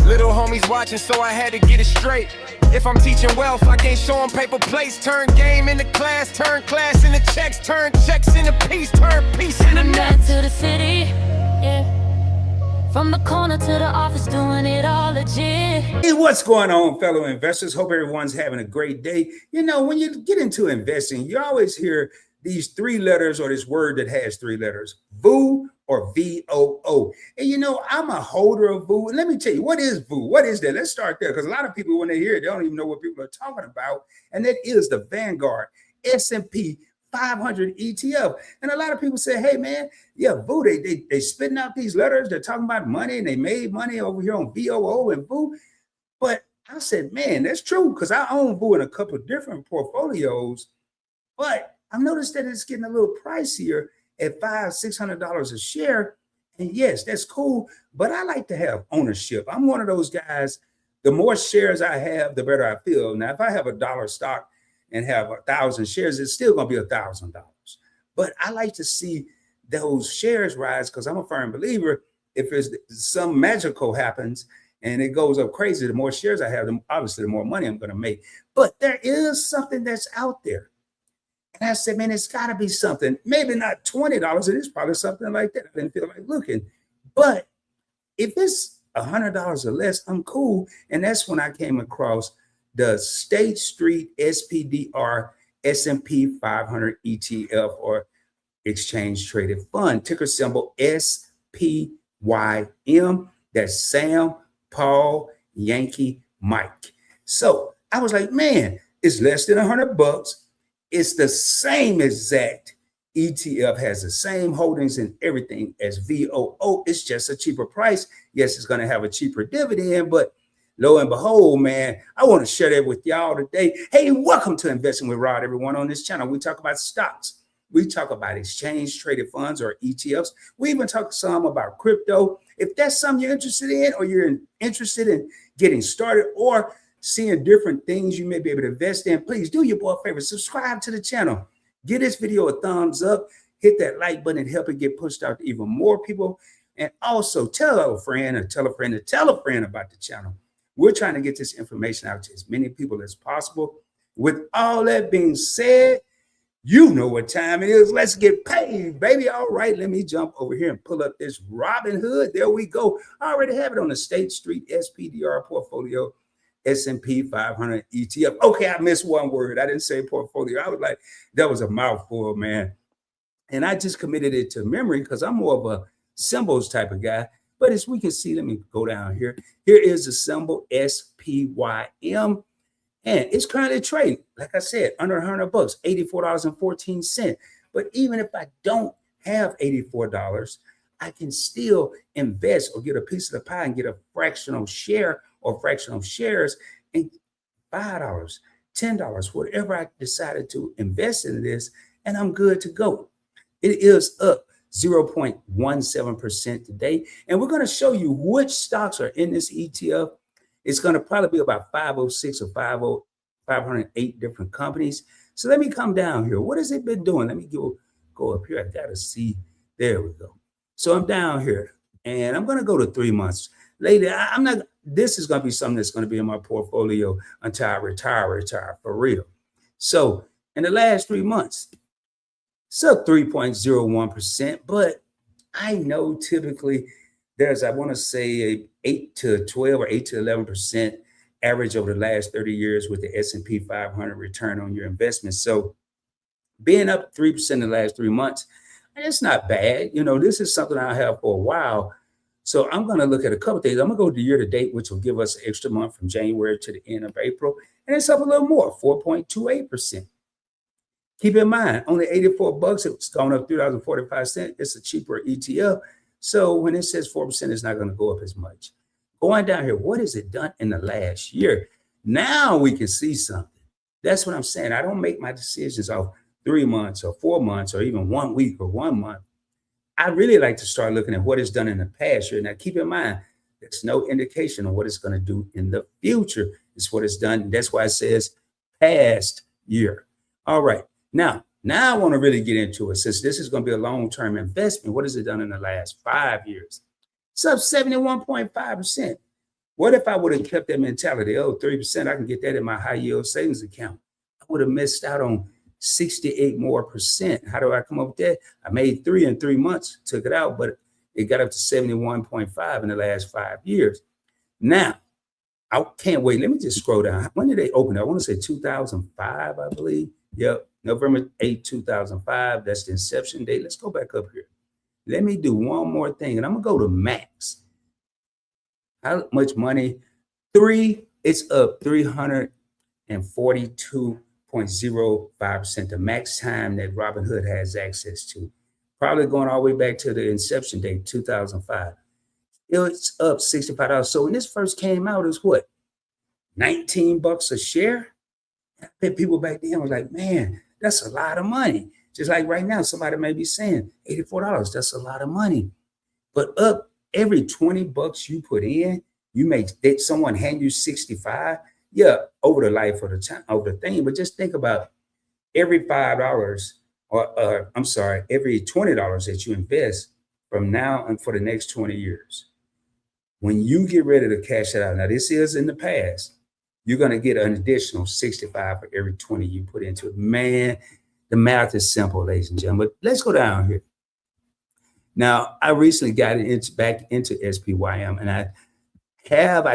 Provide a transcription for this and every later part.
Little homies watching, so I had to get it straight. If I'm teaching wealth, I can't show them paper plates. Turn game into class, turn class into checks, turn checks into peace, turn peace into Back to the city, yeah. From the corner to the office, doing it all legit. Hey, what's going on, fellow investors? Hope everyone's having a great day. You know, when you get into investing, you always hear these three letters or this word that has three letters, VOO or VOO. And you know, I'm a holder of VOO. And let me tell you, what is VOO? What is that? Let's start there, because a lot of people, when they hear it, they don't even know what people are talking about. And that is the Vanguard S&P 500 ETF. And a lot of people say, hey, man, yeah, VOO, they spitting out these letters. They're talking about money, and they made money over here on VOO and VOO. But I said, man, that's true, because I own VOO in a couple of different portfolios. But I've noticed that it's getting a little pricier at $500-600 a share. And yes, that's cool, but I like to have ownership. I'm one of those guys, the more shares I have, the better I feel. Now, if I have $1 stock and have 1,000 shares, it's still going to be $1,000. But I like to see those shares rise, because I'm a firm believer, if there's some magical happens and it goes up crazy, the more shares I have, obviously the more money I'm going to make. But there is something that's out there. And I said, man, it's got to be something. Maybe not $20. It is probably something like that. I didn't feel like looking. But if it's $100 or less, I'm cool. And that's when I came across the State Street SPDR S&P 500 ETF, or Exchange Traded Fund, ticker symbol SPYM. That's Sam, Paul, Yankee, Mike. So I was like, man, it's less than $100. It's the same exact ETF, has the same holdings and everything as VOO. It's just a cheaper price. Yes, it's going to have a cheaper dividend, but lo and behold, man, I want to share that with y'all today. Hey, welcome to Investing with Rod, everyone. On this channel, we talk about stocks. We talk about exchange traded funds, or ETFs. We even talk some about crypto. If that's something you're interested in, or you're interested in getting started, or seeing different things you may be able to invest in, please do your boy a favor, subscribe to the channel, give this video a thumbs up, hit that like button, and help it get pushed out to even more people. And also tell a friend, or tell a friend to tell a friend about the channel. We're trying to get this information out to as many people as possible. With all that being said, you know what time it is. Let's get paid, baby. All right, let me jump over here and pull up this Robinhood. There we go. I already have it on the State Street SPDR portfolio, S&P 500 ETF. Okay, I missed one word. I didn't say portfolio. I was like, that was a mouthful, man. And I just committed it to memory, because I'm more of a symbols type of guy. But as we can see, let me go down here. Here is the symbol SPYM. And it's currently trading, like I said, under $100, $84.14. But even if I don't have $84, I can still invest or get a piece of the pie and get a fractional share or fractional shares, and $5, $10, whatever I decided to invest in this, and I'm good to go. It is up 0.17% today. And we're going to show you which stocks are in this ETF. It's going to probably be about 506 or 508 different companies. So let me come down here. What has it been doing? Let me go up here. I got to see. There we go. So I'm down here, and I'm going to go to 3 months. Later, I'm not, this is going to be something that's going to be in my portfolio until I retire for real. So in the last 3 months, it's up 3.01%, but I know typically there's, I want to say, a 8 to 12 or 8 to 11% average over the last 30 years with the S&P 500 return on your investment. So being up 3% in the last 3 months, it's not bad. You know, this is something I have for a while. So I'm going to look at a couple of things. I'm going to go to year to date, which will give us an extra month from January to the end of April. And it's up a little more, 4.28%. Keep in mind, only $84, it's gone up $3.45. It's a cheaper ETF. So when it says 4%, it's not going to go up as much. Going down here, what has it done in the last year? Now we can see something. That's what I'm saying. I don't make my decisions off 3 months or 4 months or even 1 week or 1 month. I really like to start looking at what it's done in the past year. Now, keep in mind, there's no indication of what it's going to do in the future. It's what it's done. That's why it says past year. All right. Now I want to really get into it. Since this is going to be a long-term investment, what has it done in the last 5 years? It's up 71.5%. What if I would have kept that mentality? Oh, 3%, I can get that in my high yield savings account. I would have missed out on 68 more percent. How do I come up with that? I made 3 in 3 months, took it out, but it got up to 71.5 in the last 5 years. Now, I can't wait. Let me just scroll down. When did they open? I want to say 2005, I believe. Yep, November 8, 2005. That's the inception date. Let's go back up here. Let me do one more thing, and I'm going to go to max. How much money? It's up 342.05%, the max time that Robinhood has access to. Probably going all the way back to the inception date, 2005. It's up $65. So when this first came out, it's what? $19 a share? I bet people back then was like, man, that's a lot of money. Just like right now, somebody may be saying $84, that's a lot of money. But up every $20 you put in, you make someone hand you 65. Yeah, over the life of the time of the thing. But just think about every $5 or I'm sorry, every $20 that you invest from now and for the next 20 years. When you get ready to cash it out, now this is in the past, you're going to get an additional 65 for every 20 you put into it. Man, the math is simple, ladies and gentlemen. But let's go down here. Now, I recently got back into SPYM, and I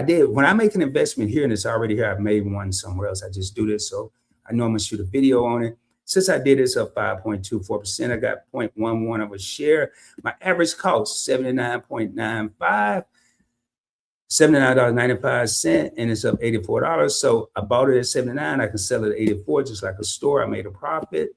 did. When I make an investment here and it's already here, I've made one somewhere else. I just do this. So I know I'm going to shoot a video on it. Since I did this up 5.24%, I got 0.11 of a share. My average cost, $79.95. $79.95, and it's up $84. So I bought it at $79. I can sell it at $84, just like a store. I made a profit.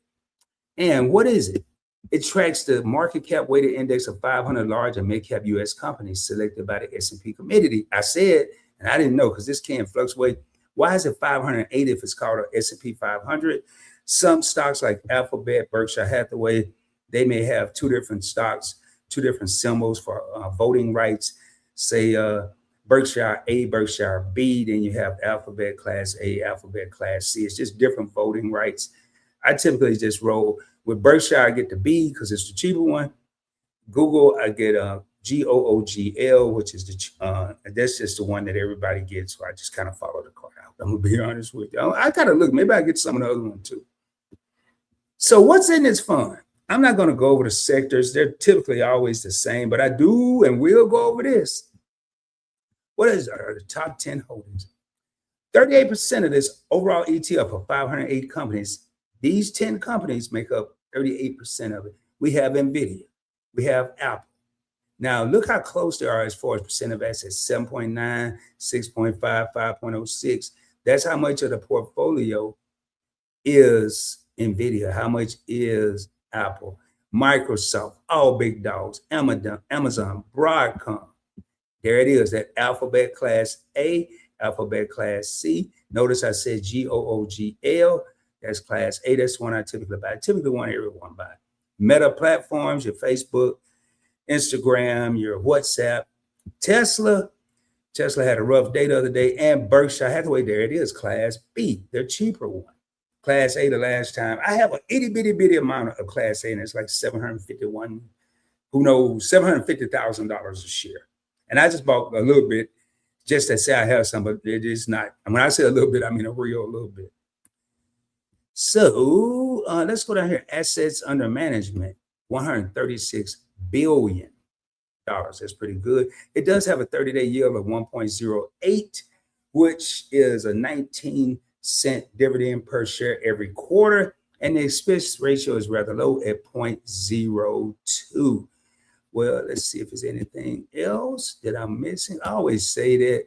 And what is it? It tracks the market cap weighted index of 500 large and mid cap U.S. companies selected by the S&P committee. I said, and I didn't know because this can fluctuate. Why is it 580 if it's called an S&P 500? Some stocks like Alphabet, Berkshire Hathaway, they may have two different stocks, two different symbols for voting rights. Say Berkshire A, Berkshire B, then you have Alphabet Class A, Alphabet Class C. It's just different voting rights. I typically just roll with Berkshire. I get the B because it's the cheaper one. Google, I get GOOGL, which is that's just the one that everybody gets. So I just kind of follow the card out. I'm gonna be honest with you. I kind of look. Maybe I get some of the other one too. So what's in this fund? I'm not going to go over the sectors. They're typically always the same, but I do and will go over this. What is the top 10 holdings? 38% of this overall ETF of 508 companies, these 10 companies make up 38% of it. We have NVIDIA. We have Apple. Now, look how close they are as far as percent of assets, 7.9, 6.5, 5.06. That's how much of the portfolio is NVIDIA. How much is Apple? Microsoft, all big dogs, Amazon, Broadcom. There it is, that Alphabet Class A, Alphabet Class C. Notice I said GOOGL. That's Class A. That's the one I typically buy. I typically want everyone buy. Meta platforms, your Facebook, Instagram, your WhatsApp. Tesla had a rough day the other day. And Berkshire Hathaway, there it is, Class B. They're cheaper one. Class A the last time. I have an itty bitty amount of Class A, and it's like 751, who knows, $750,000 a share. And I just bought a little bit just to say I have some, but it is not. And when I say a little bit, I mean a real little bit. So let's go down here. Assets under management, $136 billion. That's pretty good. It does have a 30-day yield of 1.08, which is a 19-cent dividend per share every quarter. And the expense ratio is rather low at 0.02. Well, let's see if there's anything else that I'm missing. I always say that.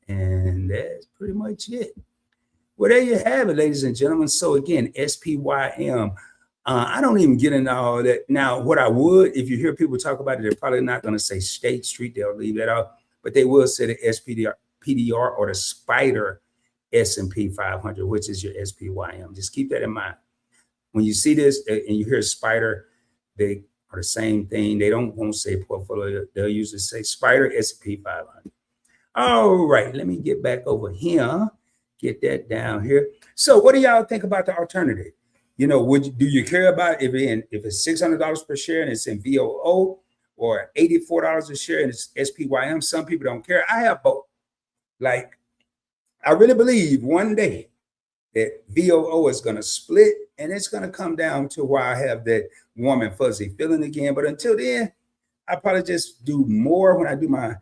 And that's pretty much it. Well, there you have it, ladies and gentlemen. So again, SPYM. I don't even get into all that. Now, what I would, if you hear people talk about it, they're probably not going to say State Street. They'll leave that out. But they will say the SPDR or the Spider S&P 500, which is your SPYM. Just keep that in mind. When you see this and you hear Spider, they are the same thing. They won't say portfolio. They'll usually say Spider S&P 500. All right, let me get back over here. Get that down here. So what do y'all think about the alternative? You know, do you care about if it's $600 per share and it's in VOO, or $84 a share and it's SPYM? Some people don't care. I have both. Like, I really believe one day that VOO is going to split, and it's going to come down to where I have that warm and fuzzy feeling again. But until then, I probably just do more when I do my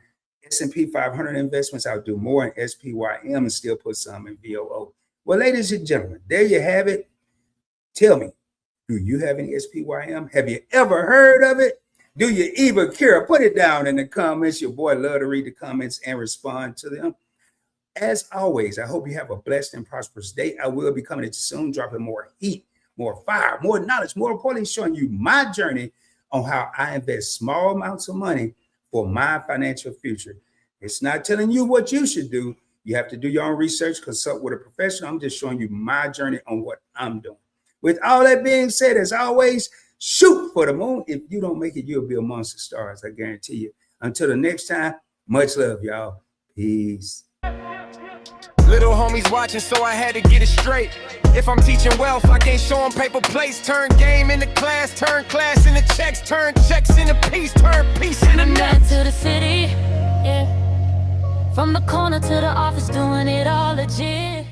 S&P 500 investments. I'll do more in SPYM and still put some in VOO. Well, ladies and gentlemen, there you have it. Tell me, do you have any SPYM? Have you ever heard of it? Do you even care? Put it down in the comments. Your boy love to read the comments and respond to them. As always, I hope you have a blessed and prosperous day. I will be coming at you soon, dropping more heat, more fire, more knowledge, more importantly, showing you my journey on how I invest small amounts of money for my financial future. It's not telling you what you should do. You have to do your own research, consult with a professional. I'm just showing you my journey on what I'm doing. With all that being said, as always, shoot for the moon. If you don't make it, you'll be amongst the stars, I guarantee you. Until the next time, much love, y'all. Peace. Little homies watching, so I had to get it straight. If I'm teaching wealth, I can't show them paper plates. Turn game into class, turn class into checks, turn checks into peace, turn peace into Back to the city, yeah. From the corner to the office, doing it all legit.